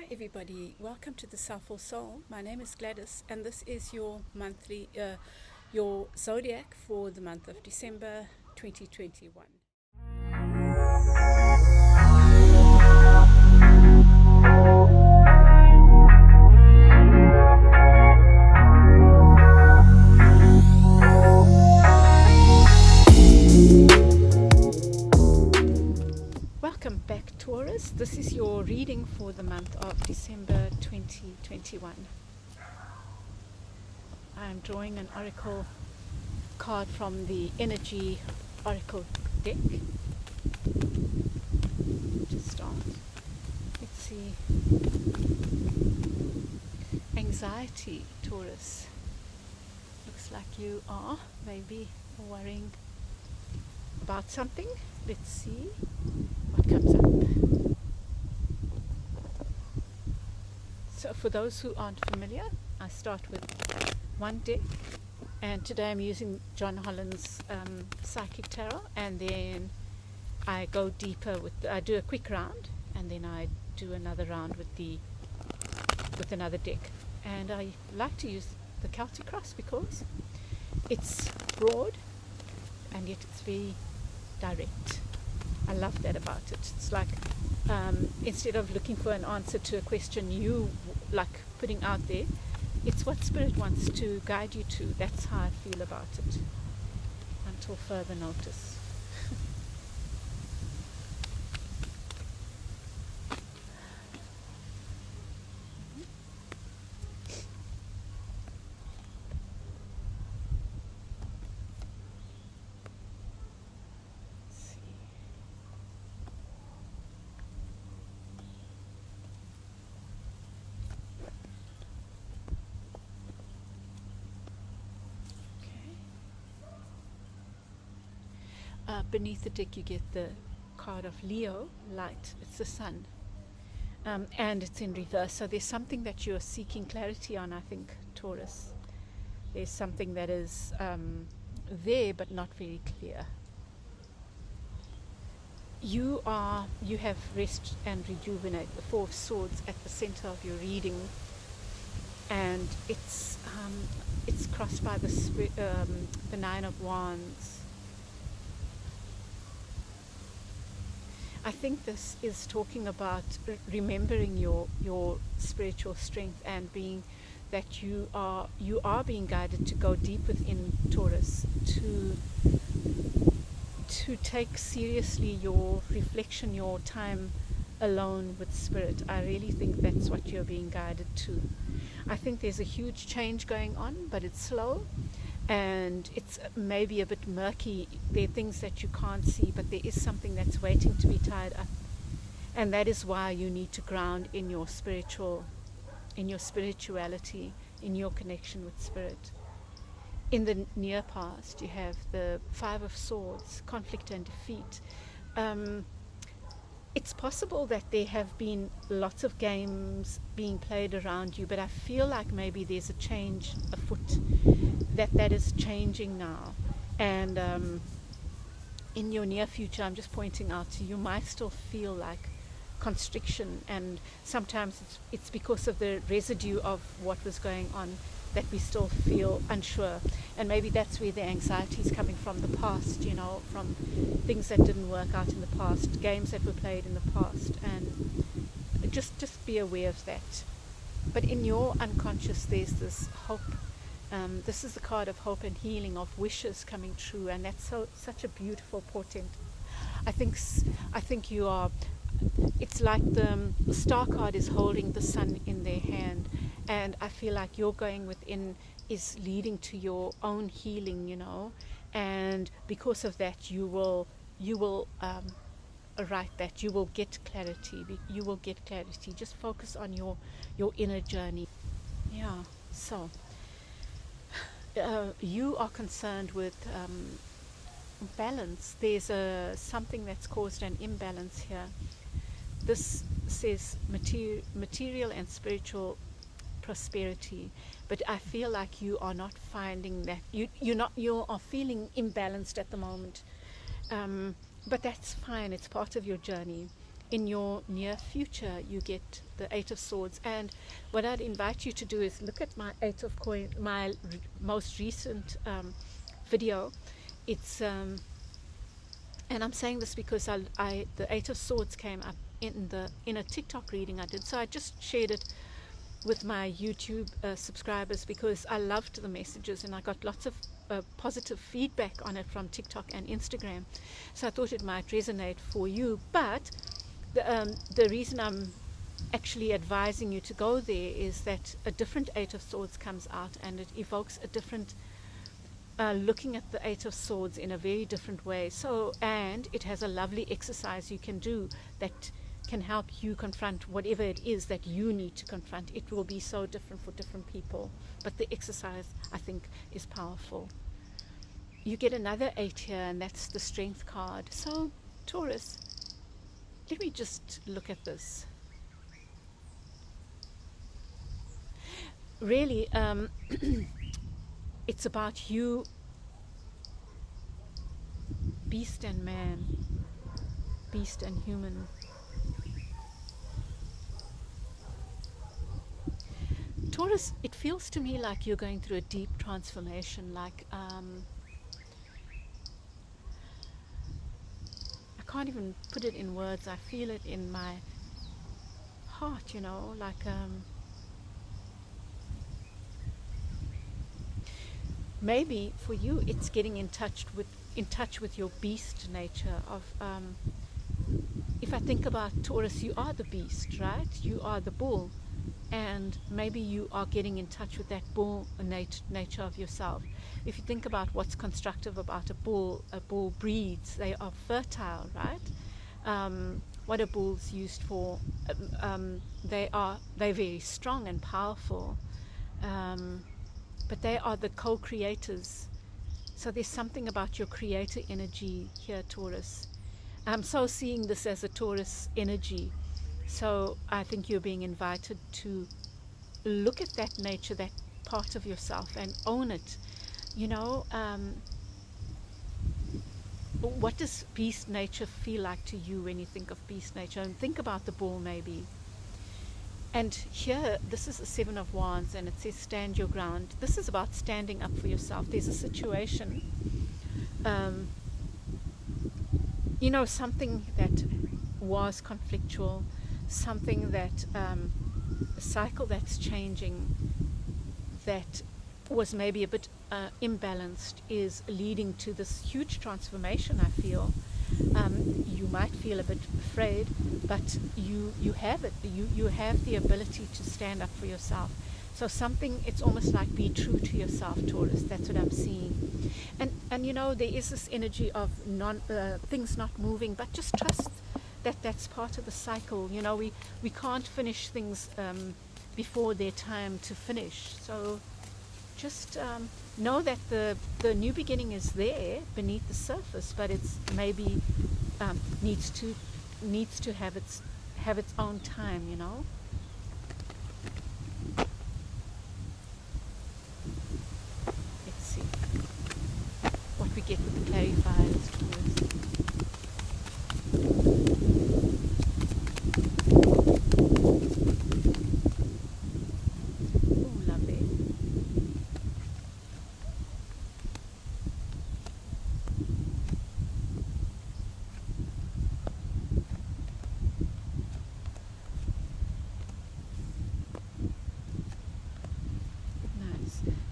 Hi everybody, welcome to the Soulful Soul. My name is Gladys and this is your monthly, your zodiac for the month of December 2021. Welcome back, Taurus. This is your reading for the month of December 2021. I'm drawing an oracle card from the Energy Oracle deck. To start, let's see. Anxiety, Taurus. Looks like you are maybe worrying about something. Let's see what comes up. So for those who aren't familiar, I start with one deck, and today I'm using John Holland's Psychic Tarot, and then I go deeper I do a quick round, and then I do another round with another deck. And I like to use the Celtic Cross because it's broad and yet it's very direct. I love that about it. It's like instead of looking for an answer to a question you like putting out there, it's what Spirit wants to guide you to. That's how I feel about it until further notice. Beneath the deck you get the card of Leo, light. It's the sun, and it's in reverse, so there's something that you're seeking clarity on, I think, Taurus. There's something that is there but not very clear. You have rest and rejuvenate, the Four of Swords at the center of your reading, and it's crossed by the Nine of Wands. I think this is talking about remembering your spiritual strength and being that you are being guided to go deep within, Taurus, to take seriously your reflection, your time alone with Spirit. I really think that's what you're being guided to. I think there's a huge change going on, but it's slow. And it's maybe a bit murky. There are things that you can't see, but there is something that's waiting to be tied up, and that is why you need to ground in your spirituality, in your connection with Spirit. In the near past, you have the Five of Swords, conflict and defeat. It's possible that there have been lots of games being played around you, but I feel like maybe there's a change afoot, that is changing now. And in your near future, I'm just pointing out to you, might still feel like constriction, and sometimes it's because of the residue of what was going on that we still feel unsure. And maybe that's where the anxiety is coming from, the past, from things that didn't work out in the past, games that were played in the past, and just be aware of that. But in your unconscious, there's this hope. This is the card of hope and healing, of wishes coming true, and that's such a beautiful portent. I think you are. It's like the star card is holding the sun in their hand, and I feel like your going within is leading to your own healing, and because of that, you will write that. You will get clarity. Just focus on your inner journey. Yeah. So. You are concerned with balance. There's something that's caused an imbalance here. This says material and spiritual prosperity, but I feel like you are not finding that. You are feeling imbalanced at the moment, but that's fine. It's part of your journey. in your near future you get the Eight of Swords. And what I'd invite you to do is look at my Eight of Coin, my most recent video. It's and I'm saying this because the Eight of Swords came up in a TikTok reading I did, so I just shared it with my YouTube subscribers because I loved the messages and I got lots of positive feedback on it from TikTok and Instagram, so I thought it might resonate for you. But the reason I'm actually advising you to go there is that a different Eight of Swords comes out and it evokes a different looking at the Eight of Swords in a very different way. So, and it has a lovely exercise you can do that can help you confront whatever it is that you need to confront. It will be so different for different people, but the exercise, I think, is powerful. You get another 8 here, and that's the Strength card. So, Taurus, let me just look at this. Really, it's about you, beast and man, beast and human. Taurus, it feels to me like you're going through a deep transformation, like I can't even put it in words. I feel it in my heart, you know, like maybe for you it's getting in touch with your beast nature of if I think about Taurus, you are the beast, right? You are the bull. And maybe you are getting in touch with that bull nature of yourself. If you think about what's constructive about a bull breeds. They are fertile, right? What are bulls used for? They're very strong and powerful, but they are the co-creators. So there's something about your creator energy here, Taurus. I'm so seeing this as a Taurus energy. So I think you're being invited to look at that nature, that part of yourself, and own it. You know, what does beast nature feel like to you when you think of beast nature? And think about the bull maybe. And here, this is the Seven of Wands, and it says stand your ground. This is about standing up for yourself. There's a situation, you know, something that was conflictual, something that a cycle that's changing, that was maybe a bit imbalanced, is leading to this huge transformation. I feel you might feel a bit afraid, but you have it. You have the ability to stand up for yourself. So something, it's almost like be true to yourself, Taurus. That's what I'm seeing. And you know, there is this energy of things not moving, but just trust that that's part of the cycle. You know, we can't finish things before their time to finish. So just know that the new beginning is there beneath the surface, but it's maybe needs to have its own time, you know. Let's see what we get with the clarifiers first.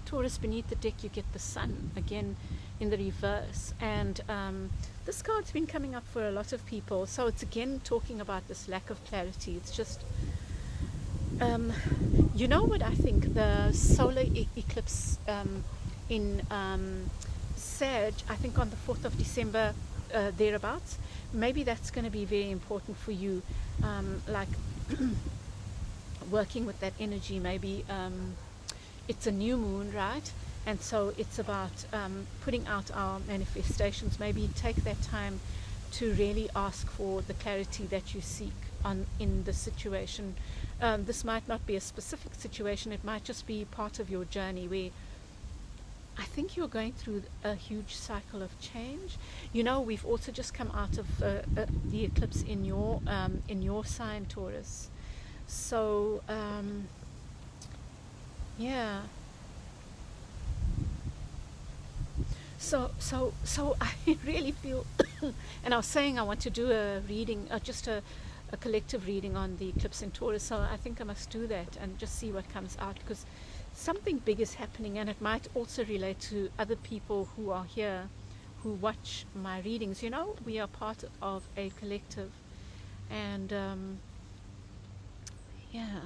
Taurus, beneath the deck you get the Sun again in the reverse, and this card's been coming up for a lot of people. So it's again talking about this lack of clarity. It's just you know what I think, the solar eclipse in Sag, I think on the 4th of December, thereabouts, maybe that's going to be very important for you, like working with that energy. Maybe it's a new moon, right? And so it's about putting out our manifestations. Maybe take that time to really ask for the clarity that you seek in the situation. This might not be a specific situation. It might just be part of your journey where I think you're going through a huge cycle of change. You know, we've also just come out of the eclipse in your sign, Taurus. So yeah. So I really feel, and I was saying I want to do a reading, just a collective reading on the eclipse in Taurus. So I think I must do that and just see what comes out, because something big is happening, and it might also relate to other people who are here, who watch my readings. You know, we are part of a collective, and yeah,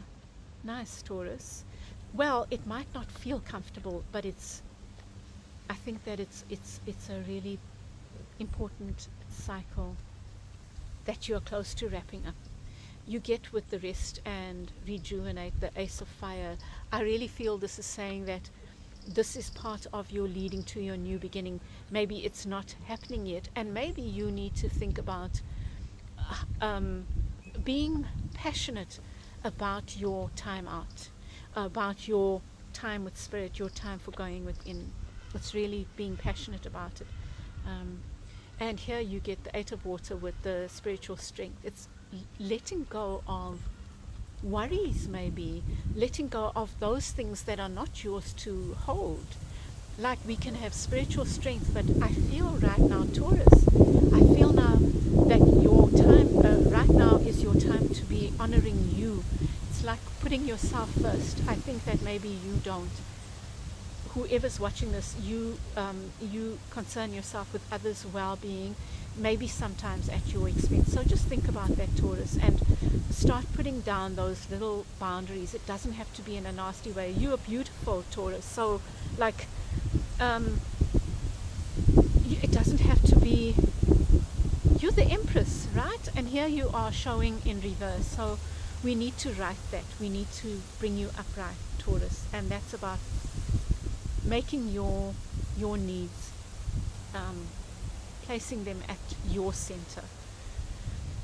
nice, Taurus. Well, it might not feel comfortable, but I think that it's a really important cycle that you're close to wrapping up. You get with the rest and rejuvenate, the Ace of Fire. I really feel this is saying that this is part of your leading to your new beginning. Maybe it's not happening yet, and maybe you need to think about being passionate about your time out, about your time with Spirit, your time for going within. It's really being passionate about it. And here you get the Eight of Water with the spiritual strength. It's letting go of worries, maybe letting go of those things that are not yours to hold. Like, we can have spiritual strength, but I feel right now, Taurus, I feel now that your time right now is your time to be honoring you. It's like putting yourself first. I think that maybe you don't. Whoever's watching this, you concern yourself with others' well-being, maybe sometimes at your expense. So just think about that, Taurus, and start putting down those little boundaries. It doesn't have to be in a nasty way. You are beautiful, Taurus. So, like, it doesn't have to be. You're the Empress, right? And here you are showing in reverse. So we need to right that. We need to bring you upright, Taurus, and that's about making your needs, placing them at your center.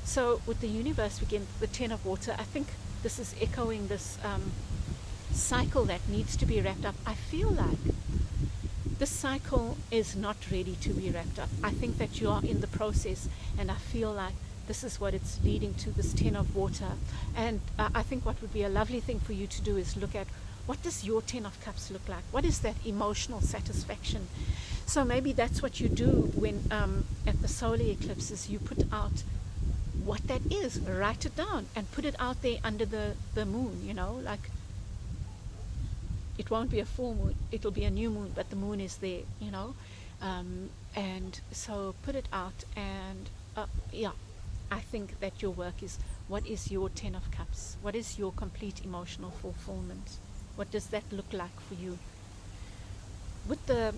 So with the universe, we get the Ten of Water. I think this is echoing this cycle that needs to be wrapped up. I feel like this cycle is not ready to be wrapped up. I think that you are in the process, and I feel like this is what it's leading to, this Ten of Water. And I think what would be a lovely thing for you to do is look at, what does your Ten of Cups look like? What is that emotional satisfaction? So maybe that's what you do when at the solar eclipses, you put out what that is. Write it down and put it out there under the moon, you know, like, it won't be a full moon, it'll be a new moon, but the moon is there, you know. And so put it out, and yeah, I think that your work is, what is your Ten of Cups? What is your complete emotional fulfillment? What does that look like for you? With the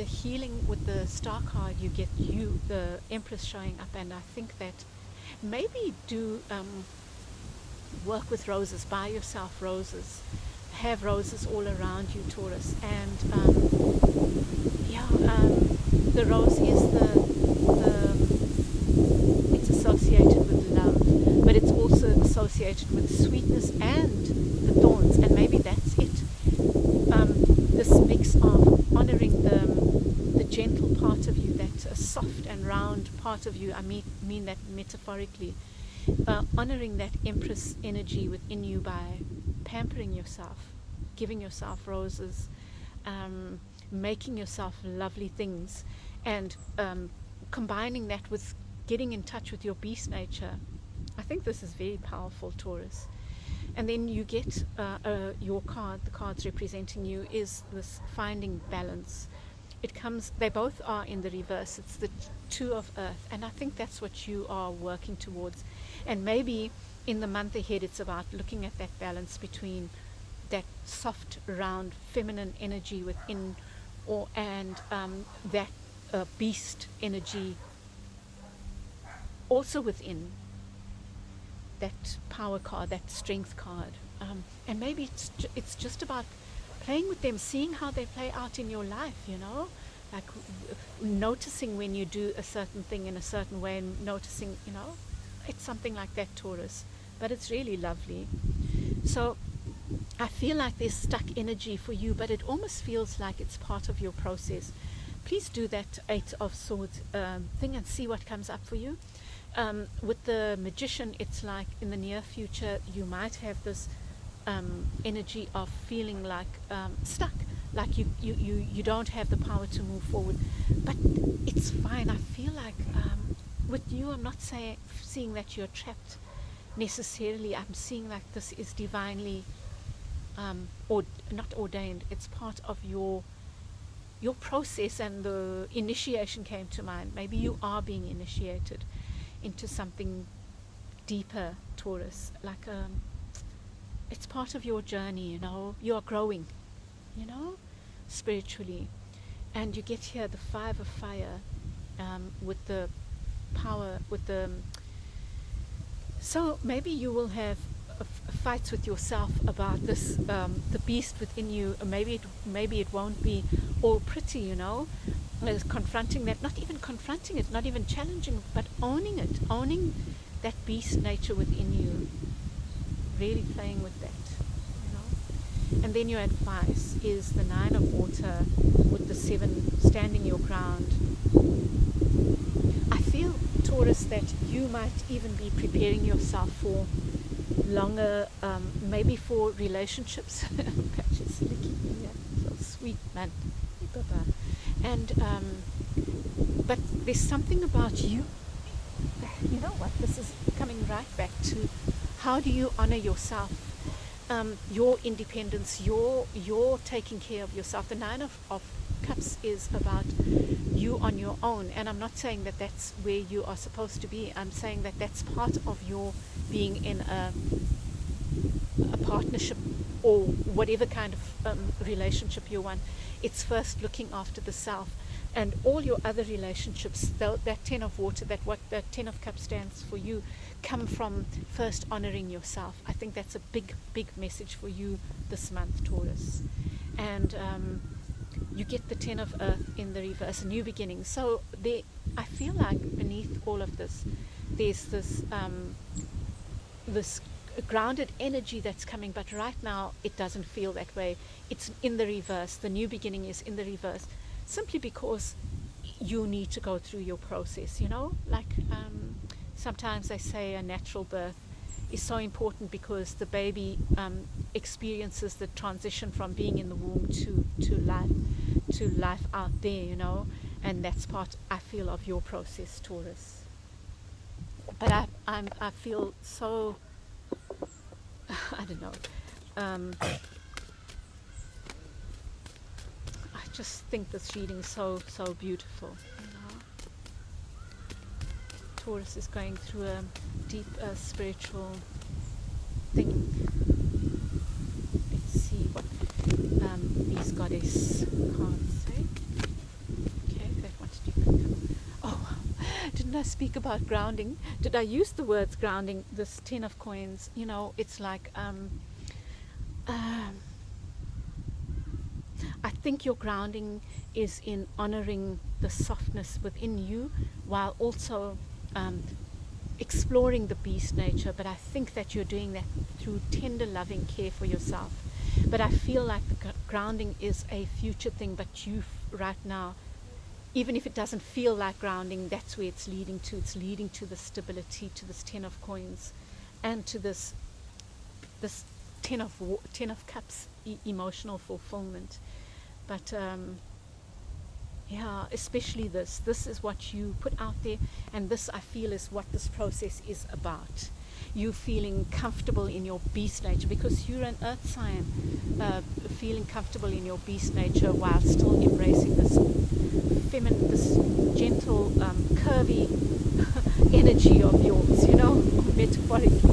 healing, with the star card, you get the Empress showing up, and I think that maybe do work with roses. Buy yourself roses. Have roses all around you, Taurus. And the rose is it's associated with love, but it's also associated with sweetness and the thorns, and maybe that's it. This mix of honoring the gentle part of you, that soft and round part of you. I mean that metaphorically. Honoring that Empress energy within you by pampering yourself, giving yourself roses, making yourself lovely things, and combining that with getting in touch with your beast nature. I think this is very powerful, Taurus. And then you get your card, the cards representing you, is this finding balance. It comes, they both are in the reverse. It's the Two of Earth, and I think that's what you are working towards. And maybe in the month ahead, it's about looking at that balance between that soft, round, feminine energy within, and that beast energy also within. That power card, that strength card, and maybe it's just about playing with them, seeing how they play out in your life, you know, like noticing when you do a certain thing in a certain way, and noticing, you know, it's something like that, Taurus. But it's really lovely. So I feel like there's stuck energy for you, but it almost feels like it's part of your process. Please do that 8 of Swords thing and see what comes up for you. With the Magician, it's like in the near future you might have this energy of feeling like stuck, like you don't have the power to move forward. But it's fine. I feel like with you, I'm not seeing that you're trapped necessarily. I'm seeing like this is divinely or not ordained. It's part of your process, and the initiation came to mind. Maybe you are being initiated into something deeper, Taurus, like it's part of your journey, you know. You are growing, you know, spiritually. And you get here the 5 of Fire with the power, with the so maybe you will have fights with yourself about this, the beast within you. Maybe it won't be all pretty, you know. Confronting that, not even confronting it, not even challenging, but owning it, owning that beast nature within you, really playing with that, you know. And then your advice is the 9 of Water with the 7, standing your ground. I feel, Taurus, that you might even be preparing yourself for longer, maybe for relationships. Just licking me, so sweet, man. And but there's something about you. You know what? This is coming right back to how do you honor yourself, your independence, your taking care of yourself. The 9 of Cups is about you on your own, and I'm not saying that that's where you are supposed to be. I'm saying that that's part of your being in a partnership or whatever kind of relationship you want. It's first looking after the self, and all your other relationships, that 10 of Water, what the 10 of Cups stands for you, come from first honoring yourself. I think that's a big message for you this month, Taurus. And you get the 10 of Earth in the reverse, a new beginning. So I feel like beneath all of this, there's this this grounded energy that's coming, but right now it doesn't feel that way. It's in the reverse. The new beginning is in the reverse, simply because you need to go through your process, you know. Like sometimes they say a natural birth is so important because the baby experiences the transition from being in the womb to life out there, you know. And that's part, I feel, of your process, Taurus. But I feel so I don't know. I just think this reading is so beautiful. You know? Taurus is going through a deep spiritual thing. Let's see what these goddess cards say. Okay, that wanted to come. Oh, didn't I speak about grounding? Did I use the words grounding? This 10 of Coins, you know, it's like I think your grounding is in honoring the softness within you, while also exploring the beast nature. But I think that you're doing that through tender, loving care for yourself. But I feel like the grounding is a future thing, but you right now, even if it doesn't feel like grounding, that's where it's leading to. It's leading to the stability, to this 10 of Coins, and to this 10 of Cups, emotional fulfillment. But yeah, especially this is what you put out there, and this, I feel, is what this process is about. You feeling comfortable in your beast nature, because you're an earth sign, feeling comfortable in your beast nature while still embracing this feminine, this gentle, curvy energy of yours, you know, metaphorically.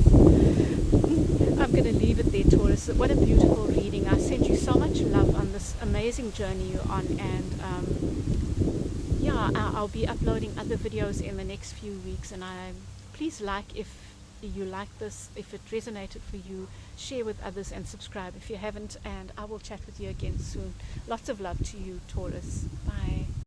I'm going to leave it there, Taurus. What a beautiful reading. I send you so much love on this amazing journey you're on, and yeah, I'll be uploading other videos in the next few weeks, and please like if you like this, if it resonated for you, share with others, and subscribe if you haven't, and I will chat with you again soon. Lots of love to you, Taurus. Bye.